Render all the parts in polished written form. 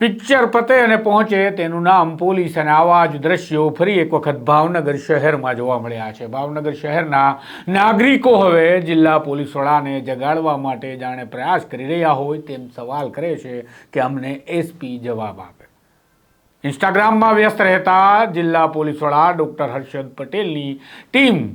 Picture પતે અને પહોંચે તેનું નામ પોલીસ અને આવા જ દ્રશ્યો ફરી એક વખત ભાવનગર શહેરમાં જોવા મળ્યા છે। ભાવનગર શહેરના નાગરિકો હવે જિલ્લા પોલીસ વડાને જગાડવા માટે જાણે પ્રયાસ કરી રહ્યા હોય તેમ સવાલ કરે છે કે અમને એસપી જવાબ આપે। ઇન્સ્ટાગ્રામમાં વ્યસ્ત રહેતા જિલ્લા પોલીસ વડા ડૉક્ટર હર્ષદ પટેલની ટીમ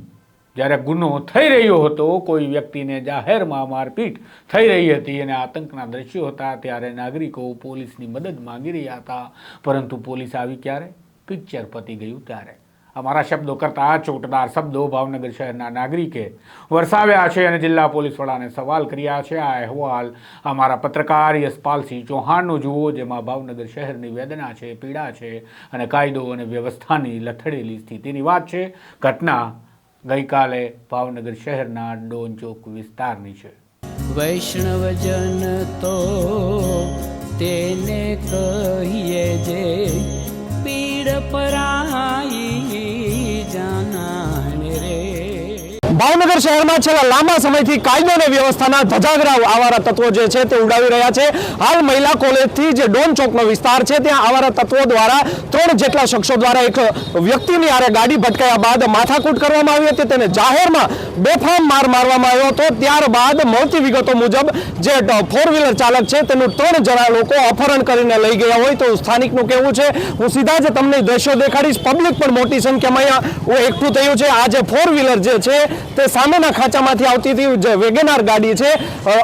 જ્યારે ગુનો થઈ રહ્યો હતો, કોઈ વ્યક્તિને જાહેરમાં મારપીટ થઈ રહી હતી અને આતંકના દ્રશ્યો હતા, ત્યારે નાગરિકો પોલીસની મદદ માંગી રહ્યા હતા, પરંતુ પોલીસ આવી ક્યારે? પિક્ચર પતી ગયું ત્યારે। અમારા શબ્દો કરતાં ચોટદાર શબ્દો ભાવનગર શહેરના નાગરિકે વરસાવ્યા છે અને જિલ્લા પોલીસ વડાને સવાલ કર્યા છે। આ અહેવાલ અમારા પત્રકાર યશપાલસિંહ ચૌહાણનો જુઓ, જેમાં ભાવનગર શહેરની વેદના છે, પીડા છે અને કાયદો અને વ્યવસ્થાની લથડેલી સ્થિતિની વાત છે। ઘટના ગઈકાલે ભાવનગર શહેરના ડોન ચોક વિસ્તારની છે। વૈષ્ણવજન તો તેને કહીએ જે પીડ પરાઈ જાનાને રે। ભાવનગર શહેરમાં છેલ્લા લાંબા સમયથી કાયદો અને વ્યવસ્થાના ધજાગરા આવારા તત્વો જે છે તે ઉડાવી રહ્યા છે। હાલ મહિલા કોલેજથી જે ડોન ચોકનો વિસ્તાર છે ત્યાં આવારા તત્વો દ્વારા 3 જેટલા શખ્સો દ્વારા એક વ્યક્તિની આરે ગાડી ભટકાયા બાદ માથાકૂટ કરવામાં આવી હતી, તેને જાહેરમાં બેફામ માર મારવામાં આવ્યો હતો। ત્યારબાદ મળતી વિગતો મુજબ જે 4 વ્હીલર ચાલક છે તેનું 3 જણા લોકો અપહરણ કરીને લઈ ગયા હોય તો સ્થાનિકનું કહેવું છે। હું સીધા જ તમને દ્રશ્યો દેખાડીશ। પબ્લિક પણ મોટી સંખ્યામાં અહીંયા એકઠું થયું છે। આ જે 4 વ્હીલર જે છે તે સામેના ખાંચામાંથી આવતી હતી જે વેગેનાર ગાડી છે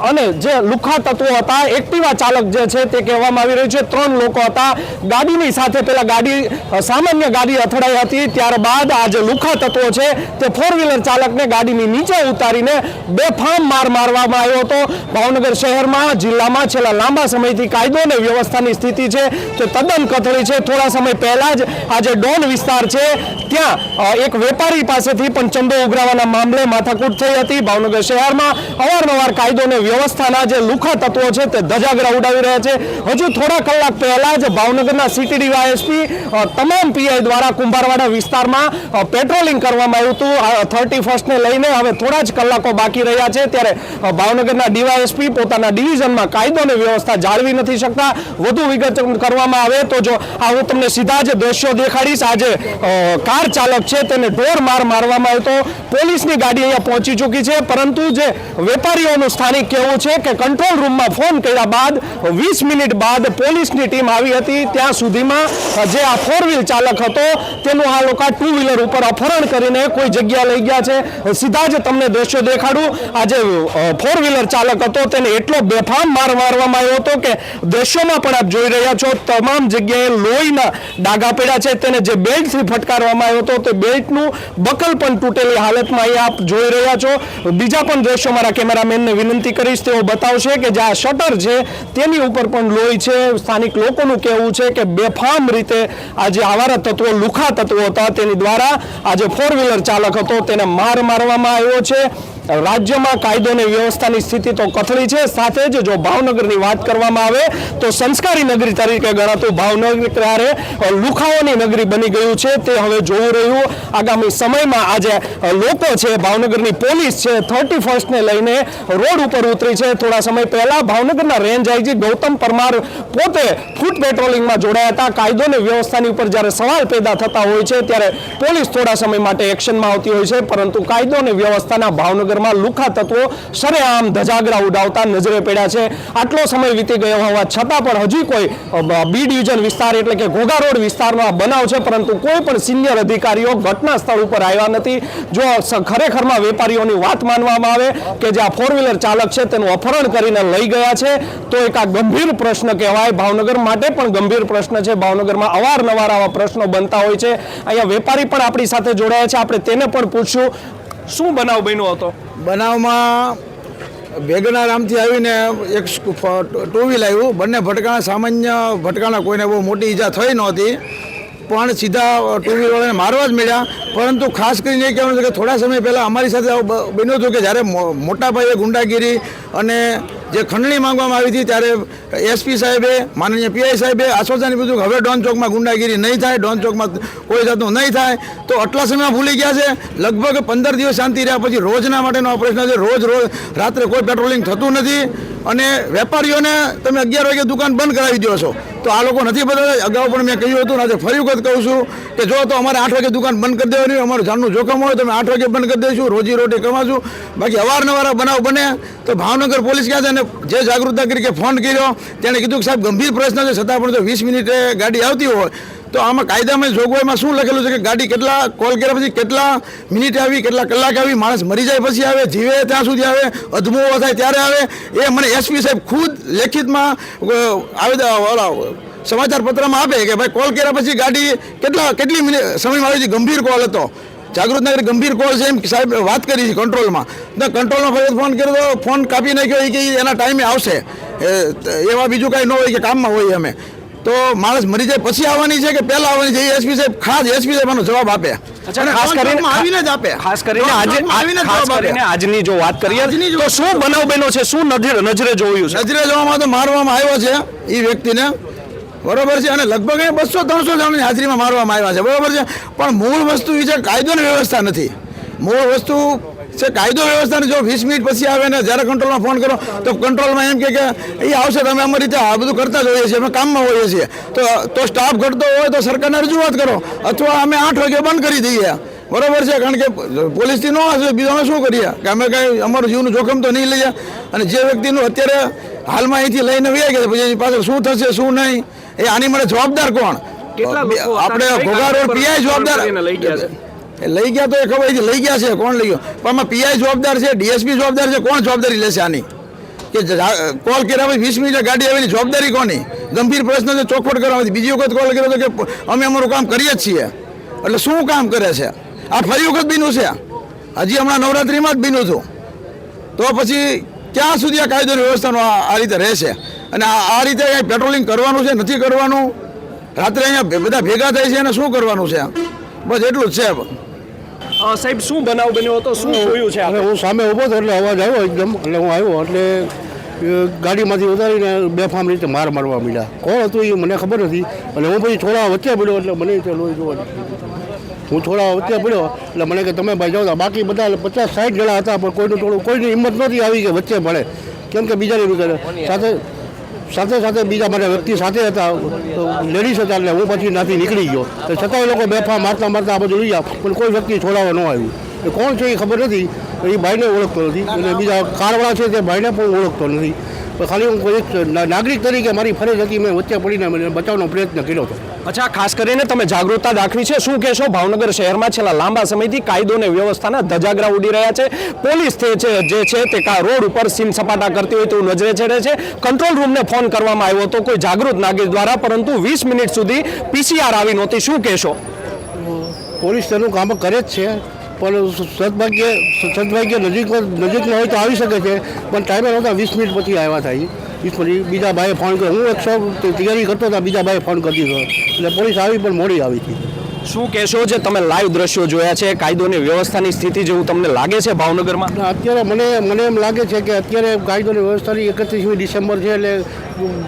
અને જે લુખ્ખા તત્વો હતા, એક્ટિવા ચાલક જે છે તે કહેવામાં આવી રહ્યું છે 3 લોકો હતા। ગાડીની સાથે પેલા ગાડી સામાન્ય ગાડી અથડાઈ હતી, ત્યારબાદ આ જે લુખ્ખા તત્વો છે તે 4 વ્હીલર ચાલકને ગાડીની નીચે ઉતારીને બેફામ માર મારવામાં આવ્યો હતો। ભાવનગર શહેરમાં જિલ્લામાં છેલ્લા લાંબા સમયથી કાયદો અને વ્યવસ્થાની સ્થિતિ છે તે તદ્દન કથળી છે। થોડા સમય પહેલા જ આ જે ડોન વિસ્તાર છે ત્યાં એક વેપારી પાસેથી પણ ચંદો ઉઘરાવવાના મામલે માથાકૂટ થઈ હતી। ભાવનગર શહેરમાં અવારનવાર કાયદો અને વ્યવસ્થાના જે લુખ્ખા તત્વો છે તે ધજાગરા ઉડાવી રહ્યા છે। હજુ થોડા કલાક પહેલા જ ભાવનગરના સિટી ડીવાયએસપી તમામ પીઆઈ દ્વારા કુંભારવાડા વિસ્તારમાં પેટ્રોલિંગ કરવામાં આવ્યું હતું 31 ને લઈને। હવે થોડા જ કલાકો બાકી રહ્યા છે ત્યારે ભાવનગરના ડીવાયએસપી પોતાના ડિવિઝનમાં કાયદો અને વ્યવસ્થા જાળવી નથી શકતા। વધુ વિગત કરવામાં આવે તો જો હું તમને સીધા જ દ્રશ્યો દેખાડીશ। આજે કાર ચાલક છે તેને ઢોર માર મારવામાં આવ્યો હતો। પોલીસની ગાડી અહીંયા પહોંચી ચૂકી છે, પરંતુ જે વેપારીઓનું સ્થાનિક કહેવું છે કે કંટ્રોલ રૂમમાં ફોન કર્યા બાદ 20 મિનિટ બાદ પોલીસની ટીમ આવી હતી। ત્યાં સુધીમાં જે આ 4 વ્હીલ ચાલક હતો તેનું આ લોકો 2 વ્હીલર ઉપર અપહરણ કરીને કોઈ જગ્યા લઈ ગયા છે। સીધા જ તમને દ્રશ્યો દેખાડું। આ જે 4 વ્હીલર ચાલક હતો તેને એટલો બેફામ માર મારવામાં આવ્યો હતો કે દ્રશ્યોમાં પણ આપ જોઈ રહ્યા છો તમામ જગ્યાએ લોહીના ડાઘા પડ્યા છે। તેને જે બેલ્ટથી ફટકારવામાં આવ્યો હતો તે બેલ્ટનું બકલ પણ તૂટેલી હાલતમાં અહીંયા આપ જોઈ રહ્યા છો। બીજા પણ દ્રશ્યો મારા કેમેરામેનને વિનંતી કરીશ, તેઓ બતાવશે કે જે આ શટર છે તેની ઉપર પણ લોહી છે। સ્થાનિક લોકોનું કહેવું છે કે બેફામ રીતે આ જે આવારા તત્વો લુખ્ખા તત્વો હતા તેની દ્વારા આ જે 4 વ્હીલર ચાલક હતો તેને માર મારવામાં આવ્યો છે। રાજ્યમાં કાયદો અને વ્યવસ્થાની સ્થિતિ તો કથળી છે, સાથે જ જો ભાવનગરની વાત કરવામાં આવે તો સંસ્કારી નગરી તરીકે ગણાતું ભાવનગર ત્યારે લુખાઓની નગરી બની ગયું છે। તે હવે જોવું રહ્યું આગામી સમયમાં આ જે લોકો છે, ભાવનગરની પોલીસ છે 31 ને લઈને રોડ ઉપર ઉતરી છે। થોડા સમય પહેલા ભાવનગરના રેન્જ આઈજી ગૌતમ પરમાર પોતે ફૂટ પેટ્રોલિંગમાં જોડાયા હતા। કાયદો અને વ્યવસ્થાની ઉપર જ્યારે સવાલ પેદા થતા હોય છે ત્યારે પોલીસ થોડા સમય માટે એક્શનમાં આવતી હોય છે, પરંતુ કાયદો અને વ્યવસ્થાના ભાવનગર લુખ્ખા તત્વો સરેઆમ ધજાગરા ઉડાવતા નજરે પડ્યા છે। આટલો સમય વીતી ગયો હોવા છતાં પણ હજી કોઈ બી ડિવિઝન વિસ્તાર એટલે કે ઘોઘા રોડ વિસ્તારનો આ બનાવ છે, પરંતુ કોઈ પણ સિનિયર અધિકારીઓ ઘટના સ્થળ ઉપર આવ્યા નથી। જો ખરેખરમાં વેપારીઓની વાત માનવામાં આવે કે જે આ 4 વ્હીલર ચાલક છે તેનું અપહરણ કરીને લઈ ગયા છે તો એક આ ગંભીર પ્રશ્ન કહેવાય। ભાવનગર માટે પણ ગંભીર પ્રશ્ન છે। ભાવનગરમાં અવારનવાર આવા પ્રશ્નો બનતા હોય છે। અહીંયા વેપારી પણ આપણી સાથે જોડાયા છે, આપણે તેને પણ પૂછશું શું બનાવ બન્યો હતો? બનાવમાં વેગનાર આમથી આવીને એક 2 વ્હીલ આવ્યું, બંને ભટકાણા સામાન્ય ભટકાણા, કોઈને બહુ મોટી ઈજા થઈ નહોતી, પણ સીધા 2 વ્હીલરવાળાને મારવા જ મળ્યા। પરંતુ ખાસ કરીને એ કહેવાનું છે કે થોડા સમય પહેલાં અમારી સાથે બન્યું હતું કે જ્યારે મોટા પાયે ગુંડાગીરી અને જે ખંડણી માંગવામાં આવી હતી ત્યારે એસપી સાહેબે, માનનીય પીઆઈ સાહેબે આશ્વાસન કીધું કે હવે ડોન ચોકમાં ગુંડાગીરી નહીં થાય, ડોન ચોકમાં કોઈ જાતનું નહીં થાય। તો આટલા સમયમાં ભૂલી ગયા છે। લગભગ 15 દિવસ શાંતિ રહ્યા પછી રોજના માટેનો આ પ્રશ્ન છે। રોજ રાત્રે કોઈ પેટ્રોલિંગ થતું નથી। અને વેપારીઓને તમે 11 વાગે દુકાન બંધ કરાવી દો છો. તો આ લોકો નથી બદલતા. અગાઉ પણ મેં કહ્યું હતું, આજે ફરી વખત કહું છું કે જો તો અમારે 8 વાગે દુકાન બંધ કરી દેવાની, અમારું જાનનું જોખમ હોય તો અમે 8 વાગે બંધ કરી દઈશું, રોજી રોટી કમાશું. બાકી અવારનવાર બનાવ બને તો ભાવનગર પોલીસ ક્યાં છે, અને જે જાગૃતતા કરી કે ફોન કર્યો તેણે કીધું કે સાહેબ ગંભીર પ્રશ્ન છે, છતાં પણ જો 20 મિનિટે ગાડી આવતી હોય તો આમાં કાયદામાં જોગવાઈમાં શું લખેલું છે કે ગાડી કેટલા કોલ કર્યા પછી કેટલા મિનિટે આવી, કેટલા કલાક આવી, માણસ મરી જાય પછી આવે, જીવે ત્યાં સુધી આવે, અધમુઓ થાય ત્યારે આવે. એ મને એસપી સાહેબ ખુદ લેખિતમાં સમાચાર પત્રમાં આપે કે ભાઈ કોલ કર્યા પછી ગાડી કેટલી મિનિટ સમયમાં આવી છે. ગંભીર કોલ હતો, જાગૃત નાગરિક ગંભીર કોલ છે એમ સાહેબ વાત કરી છે કંટ્રોલમાં. તો કંટ્રોલમાં ફરી ફોન કર્યો તો ફોન કાપી નાખ્યો કે એના ટાઈમે આવશે. એવા બીજું કાંઈ ન હોય કે કામમાં હોય અમે. તો માણસ મરી જાય પછી આવવાની છે કે પહેલા આવવાની છે, એ એસપી સાહેબ ખાસ એસપી સાહેબ આનો જવાબ આપે. આવીને જ આપે. ખાસ કરીને આજની જો વાત કરીએ તો શું બનાવ બન્યો છે, શું નજરે જોયું છે? નજરે જોવામાં તો મારવામાં આવ્યો છે એ વ્યક્તિને, બરોબર છે, અને લગભગ 200-300 જણની હાજરીમાં મારવામાં આવ્યા છે, બરોબર છે. પણ મૂળ વસ્તુ એ છે કાયદોની વ્યવસ્થા નથી. મૂળ વસ્તુ છે કાયદો વ્યવસ્થાને. જો 20 મિનિટ પછી આવે ને જ્યારે કંટ્રોલમાં ફોન કરો તો કંટ્રોલમાં એમ કે એ આવશે, તમે અમારી રીતે આ બધું કરતા જ હોઈએ છીએ, અમે કામમાં હોઈએ છીએ. તો સ્ટાફ ઘટતો હોય તો સરકારને રજૂઆત કરો, અથવા અમે 8 વાગે બંધ કરી દઈએ, બરોબર છે. કારણ કે પોલીસથી ન હશે, બીજું અમે શું કરીએ કે અમે કાંઈ અમારું જીવનું જોખમ તો નહીં લઈએ. અને જે વ્યક્તિનું અત્યારે હાલમાં અહીંથી લઈને વયા ગયા પછી એની પાછળ શું થશે શું નહીં, એ આની માટે જવાબદાર કોણ? આપણે ઘોઘા રોડ પીઆઈ જવાબદાર લઈ ગયા તો એ ખબર છે લઈ ગયા છે, કોણ લઈ ગયો? પણ આમાં પીઆઈ જવાબદાર છે, ડીએસપી જવાબદાર છે, કોણ જવાબદારી લેશે આની? કે કોલ કર્યા પછી 20 મિનિટે ગાડી આવીની જવાબદારી કોની? ગંભીર પ્રશ્ન છે, ચોખવટ કરવાની. બીજી વખત કોલ કર્યો તો કે અમે અમારું કામ કરીએ જ છીએ. એટલે શું કામ કરે છે? આ ફરી વખત બીનું છે, હજી હમણાં નવરાત્રિમાં જ બીનું હતું. તો પછી ક્યાં સુધી આ કાયદોની વ્યવસ્થાનો આ રીતે રહેશે? અને આ રીતે અહીં પેટ્રોલિંગ કરવાનું છે, નથી કરવાનું? રાત્રે અહીંયા બધા ભેગા થાય છે અને શું કરવાનું છે? બસ એટલું જ છે. સાહેબ શું બનાવ બન્યો હતો, શું જોયું છે? હવે હું સામે ઊભો હતો એટલે અવાજ આવ્યો એકદમ, એટલે હું આવ્યો એટલે ગાડીમાંથી ઉતારીને બેફામ રીતે મારવા માંડ્યા. કોણ હતું એ મને ખબર નથી. અને હું પછી થોડા વચ્ચે પડ્યો એટલે મને લોહી જોવા, હું થોડા વચ્ચે પડ્યો એટલે મને કે તમે ભાઈ જાઓ. બાકી બધા 50-60 જણા હતા, પણ કોઈની હિંમત નહોતી આવી કે વચ્ચે પડે, કેમ કે બીજાની સાથે બીજા મારા વ્યક્તિ સાથે હતા, લેડીઝ હતા, એટલે હું પછી ત્યાંથી નીકળી ગયો. તો છતાં એ લોકો બેફા મારતા આ બધું લઈ ગયા, પણ કોઈ વ્યક્તિ છોડાવવા ન આવ્યું. એ કોણ છે એ ખબર નથી, એ ભાઈને ઓળખતો નથી, અને બીજા કારવાળા છે તે ભાઈને પણ ઓળખતો નથી. પણ ખાલી હું કોઈ એક નાગરિક તરીકે મારી ફરજ હતી, મેં વચ્ચે પડીને મને બચાવવાનો પ્રયત્ન કર્યો હતો. અચ્છા, ખાસ કરીને તમે જાગૃતતા દાખવી છે, શું કહેશો? ભાવનગર શહેરમાં છેલ્લા લાંબા સમયથી કાયદો અને વ્યવસ્થાના ધજાગરા ઉડી રહ્યા છે. પોલીસ જે છે તે રોડ ઉપર સીમ સપાટા કરતી હોય તેવું નજરે ચડે છે. કંટ્રોલ રૂમને ફોન કરવામાં આવ્યો હતો કોઈ જાગૃત નાગરિક દ્વારા, પરંતુ 20 મિનિટ સુધી પીસીઆર આવી નહોતી. શું કહેશો? પોલીસ તેનું કામ કરે જ છે, પણ સદભાગ્ય નજીકમાં હોય તો આવી શકે છે, પણ ટાઈમે નહોતા. 20 મિનિટ પછી આવ્યા થાય. પછી બીજા ભાઈએ ફોન કર્યો, હું 100 તૈયારી કરતો હતો, બીજા ભાઈએ ફોન કરી દીધો, એટલે પોલીસ આવી પણ મોડી આવી હતી. શું કહેશો? જે તમે લાઈવ દ્રશ્યો જોયા છે, કાયદોની વ્યવસ્થાની સ્થિતિ જેવું તમને લાગે છે ભાવનગરમાં? અત્યારે મને એમ લાગે છે કે અત્યારે કાયદોની વ્યવસ્થાની 31મી ડિસેમ્બર છે, એટલે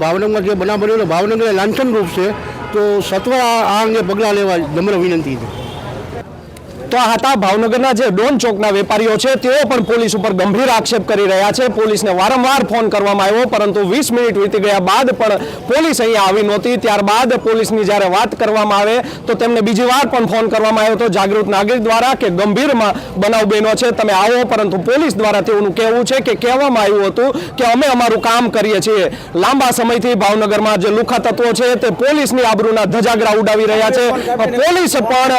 ભાવનગરમાં જે બનાવ બન્યો ભાવનગર લાંછનરૂપ છે, તો સત્વર આ અંગે પગલાં લેવા નમ્ર વિનંતી છે. તો આ હતા ભાવનગરના જે ડોન ચોકના વેપારીઓ છે, તેઓ પણ પોલીસ ઉપર ગંભીર આક્ષેપ કરી રહ્યા છે. પોલીસને વારંવાર ફોન કરવામાં આવ્યો, પરંતુ 20 મિનિટ વીતી ગયા બાદ પણ પોલીસ અહીંયા આવી નહોતી. ત્યારબાદ પોલીસની જ્યારે વાત કરવામાં આવે તો તેમને બીજી વાર પણ ફોન કરવામાં આવ્યો હતો જાગૃત નાગરિક દ્વારા કે ગંભીરમાં બનાવ બન્યો છે, તમે આવો. પરંતુ પોલીસ દ્વારા તેઓનું કહેવું છે કે કહેવામાં આવ્યું હતું કે અમે અમારું કામ કરીએ છીએ. લાંબા સમયથી ભાવનગરમાં જે લુખ્ખા તત્વો છે તે પોલીસની આબરૂના ધજાગરા ઉડાવી રહ્યા છે. પોલીસ પણ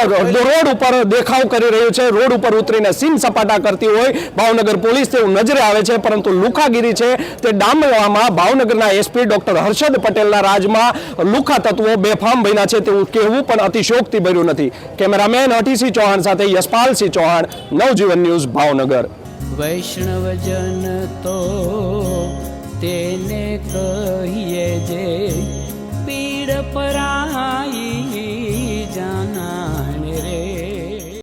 રોડ ઉપર દેખાવ કરી રહ્યું છે, રોડ ઉપર ઉતરીને સીમ સપાટા કરતી હોય ભાવનગર પોલીસ તેવું નજરે આવે છે. પરંતુ લુખાગીરી છે તે ડામવામાં ભાવનગરના એસપી ડોક્ટર હર્ષદ પટેલના રાજમાં લુખા તત્વો બેફામ બન્યા છે તેવું કહેવું પણ અતિશયોક્તિ ભર્યું નથી. કેમેરામેન હઠીસિંહ ચૌહાણ સાથે યશપાલસિંહ ચૌહાણ, નવજીવન ન્યૂઝ, ભાવનગર. વૈષ્ણવજન તો તેને કહીએ જે પીડ પરાઈ.